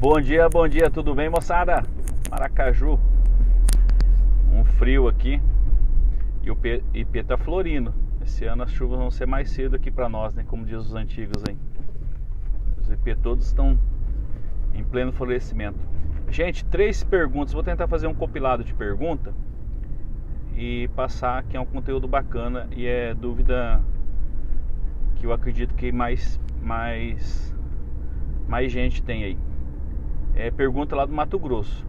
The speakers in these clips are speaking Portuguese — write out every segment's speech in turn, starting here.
Bom dia, tudo bem, moçada? Maracaju, um frio aqui e o IP tá florindo. Esse ano as chuvas vão ser mais cedo aqui pra nós, né? Como diz os antigos aí. Os IP todos estão em pleno florescimento. Gente, 3 perguntas. Vou tentar fazer um compilado de perguntas e passar que é um conteúdo bacana e é dúvida que eu acredito que mais gente tem aí. Pergunta lá do Mato Grosso.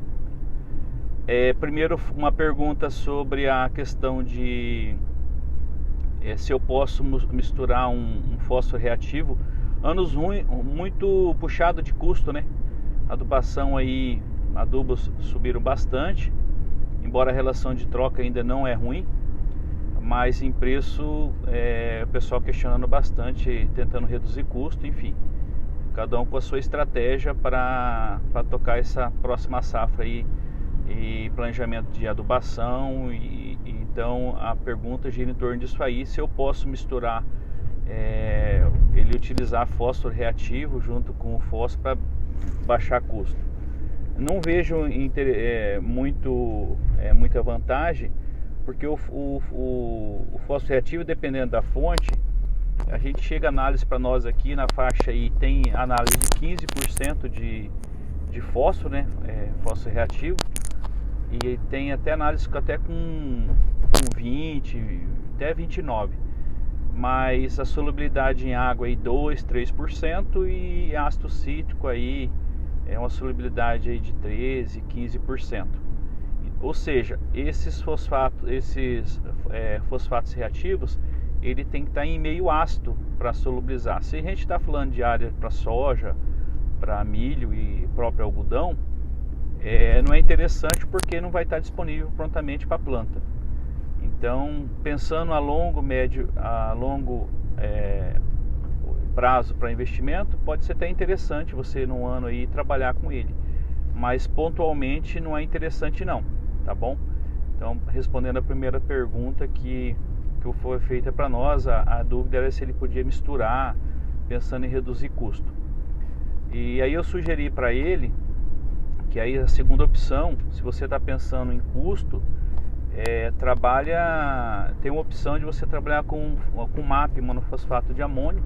Primeiro, uma pergunta sobre a questão de se eu posso misturar um fósforo reativo. Anos muito puxado de custo, né? Adubação aí, adubos subiram bastante, embora a relação de troca ainda não é ruim, mas em preço o pessoal questionando bastante, tentando reduzir custo, enfim. Cada um com a sua estratégia para tocar essa próxima safra aí e planejamento de adubação. Então a pergunta gira em torno disso aí, se eu posso misturar, ele utilizar fósforo reativo junto com o fósforo para baixar custo. Não vejo muita vantagem, porque o fósforo reativo, dependendo da fonte, a gente chega a análise para nós aqui na faixa aí, tem análise de 15% de fósforo, né? Fósforo reativo, e tem até análise até com 20, até 29%, mas a solubilidade em água aí 2, 3%, e ácido cítrico aí é uma solubilidade aí de 13, 15%. Ou seja, esses fosfatos reativos, ele tem que estar em meio ácido para solubilizar. Se a gente está falando de área para soja, para milho e próprio algodão, não é interessante, porque não vai estar disponível prontamente para a planta. Então, pensando a longo prazo para investimento, pode ser até interessante você num ano aí trabalhar com ele, mas pontualmente não é interessante não, tá bom? Então, respondendo a primeira pergunta que foi feita para nós, a dúvida era se ele podia misturar, pensando em reduzir custo. E aí eu sugeri para ele que aí a segunda opção, se você está pensando em custo, tem uma opção de você trabalhar com MAP, monofosfato de amônio.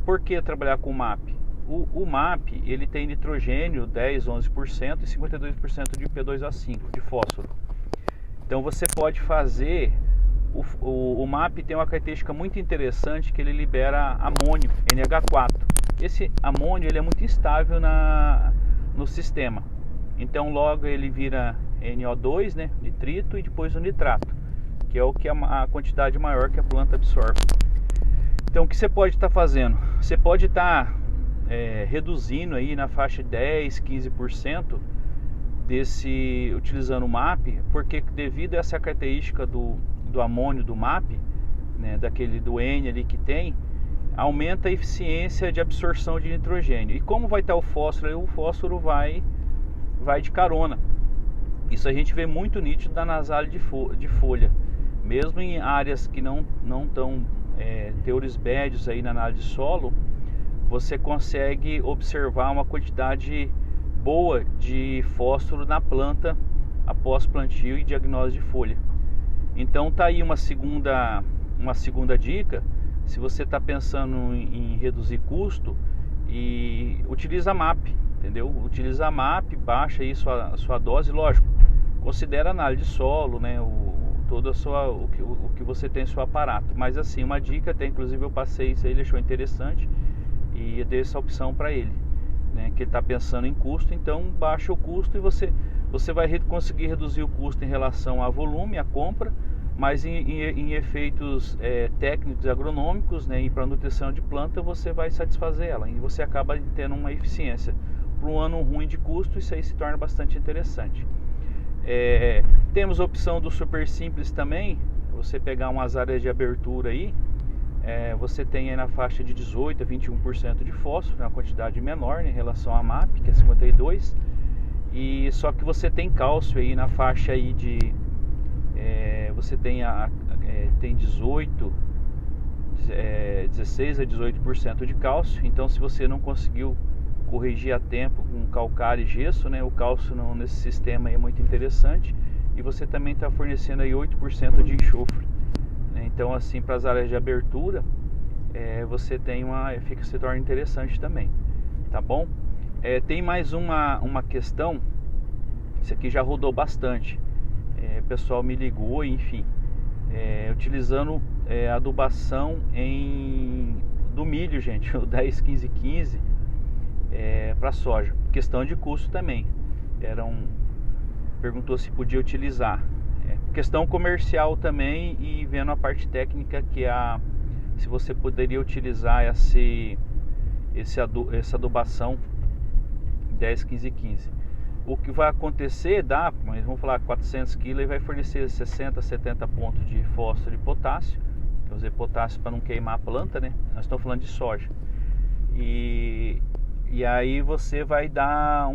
Por que trabalhar com MAP? O MAP, ele tem nitrogênio 10, 11% e 52% de P2O5, de fósforo. Então você pode fazer... O MAP tem uma característica muito interessante, que ele libera amônio, NH4. Esse amônio ele é muito instável no sistema. Então logo ele vira NO2, né, nitrito, e depois o nitrato, que é o que a quantidade maior que a planta absorve. Então o que você pode estar fazendo? Você pode estar reduzindo aí na faixa de 10, 15% utilizando o MAP, porque devido a essa característica do amônio do MAP, né, do N ali que tem, aumenta a eficiência de absorção de nitrogênio. E como vai estar o fósforo vai de carona. Isso a gente vê muito nítido na nasalha de folha, mesmo em áreas que não estão teores médios aí na análise de solo, você consegue observar uma quantidade boa de fósforo na planta após plantio e diagnose de folha. Então tá aí uma segunda dica. Se você está pensando em reduzir custo, e utiliza MAP, entendeu? Utiliza a MAP, baixa aí sua dose, lógico, considera a análise de solo, né? O que você tem em seu aparato. Mas assim, uma dica, até inclusive eu passei isso aí, ele achou interessante e eu dei essa opção para ele, né? Que ele está pensando em custo, então baixa o custo e você vai conseguir reduzir o custo em relação a volume, a compra, mas em efeitos técnicos e agronômicos, né, e para nutrição de planta, você vai satisfazer ela e você acaba tendo uma eficiência. Para um ano ruim de custo, isso aí se torna bastante interessante. Temos a opção do super simples também. Você pegar umas áreas de abertura aí, você tem aí na faixa de 18 a 21% de fósforo, uma quantidade menor, né, em relação à MAP, que é 52%, e só que você tem cálcio aí na faixa aí de você tem 16 a 18% de cálcio. Então, se você não conseguiu corrigir a tempo com calcário e gesso, né? O cálcio nesse sistema aí é muito interessante, e você também está fornecendo aí 8% de enxofre, né? Então assim, para as áreas de abertura, você tem se torna interessante também, tá bom? Tem mais uma questão, isso aqui já rodou bastante, o pessoal me ligou, enfim, utilizando adubação do milho, gente, o 10-15-15, para soja. Questão de custo também, perguntou se podia utilizar, questão comercial também, e vendo a parte técnica, que se você poderia utilizar essa adubação 10-15-15. O que vai acontecer, mas vamos falar 400 kg, e vai fornecer 60, 70 pontos de fósforo e potássio. Eu usei potássio para não queimar a planta, né? Nós estamos falando de soja. E aí você vai dar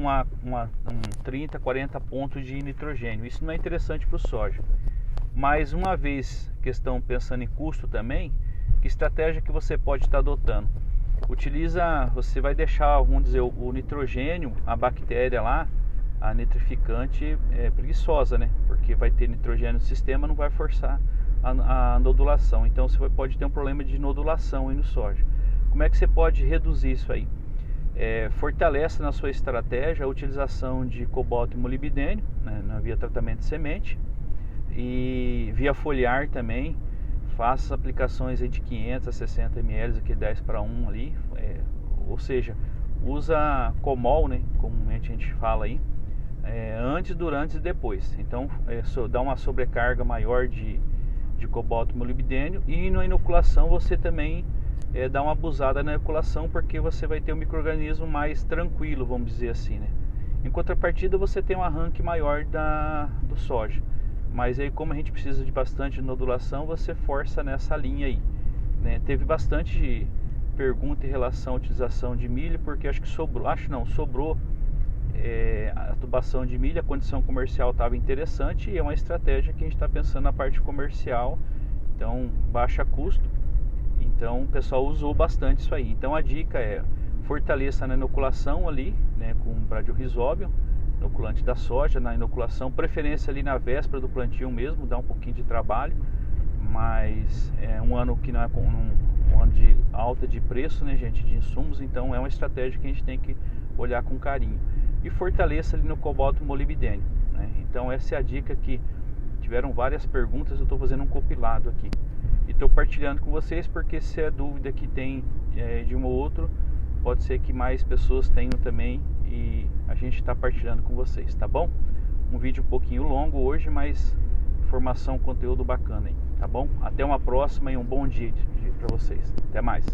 30, 40 pontos de nitrogênio. Isso não é interessante para o soja. Mais uma vez, questão pensando em custo também, que estratégia que você pode estar adotando? Você vai deixar, vamos dizer, o nitrogênio, a bactéria lá, a nitrificante, preguiçosa, né? Porque vai ter nitrogênio no sistema, não vai forçar a nodulação. Então você pode ter um problema de nodulação aí no soja. Como é que você pode reduzir isso aí? Fortalece na sua estratégia a utilização de cobalto e molibdênio, né, via tratamento de semente, e via foliar também. Faça aplicações aí de 500 a 60 ml, aqui 10:1 ali, ou seja, usa comol, né, comumente a gente fala aí, antes, durante e depois. Então dá uma sobrecarga maior de cobalto e molibdênio, e na inoculação você também dá uma abusada na inoculação, porque você vai ter um micro-organismo mais tranquilo, vamos dizer assim, né? Em contrapartida, você tem um arranque maior do soja. Mas aí, como a gente precisa de bastante nodulação, você força nessa linha aí, né? Teve bastante pergunta em relação à utilização de milho, porque sobrou a adubação de milho. A condição comercial estava interessante, e é uma estratégia que a gente está pensando na parte comercial, então baixa custo. Então o pessoal usou bastante isso aí. Então a dica fortaleça na inoculação ali, né, com bradyrhizóbio, inoculante da soja, na inoculação, preferência ali na véspera do plantio mesmo, dá um pouquinho de trabalho, mas é um ano que não é um ano de alta de preço, né, gente, de insumos. Então é uma estratégia que a gente tem que olhar com carinho. E fortaleça ali no cobalto molibdênio, né? Então essa é a dica, que tiveram várias perguntas, eu estou fazendo um compilado aqui e estou partilhando com vocês, porque se é dúvida que tem de um ou outro, pode ser que mais pessoas tenham também, e a gente está partilhando com vocês, tá bom? Um vídeo um pouquinho longo hoje, mas informação, conteúdo bacana aí, tá bom? Até uma próxima, e um bom dia para vocês. Até mais.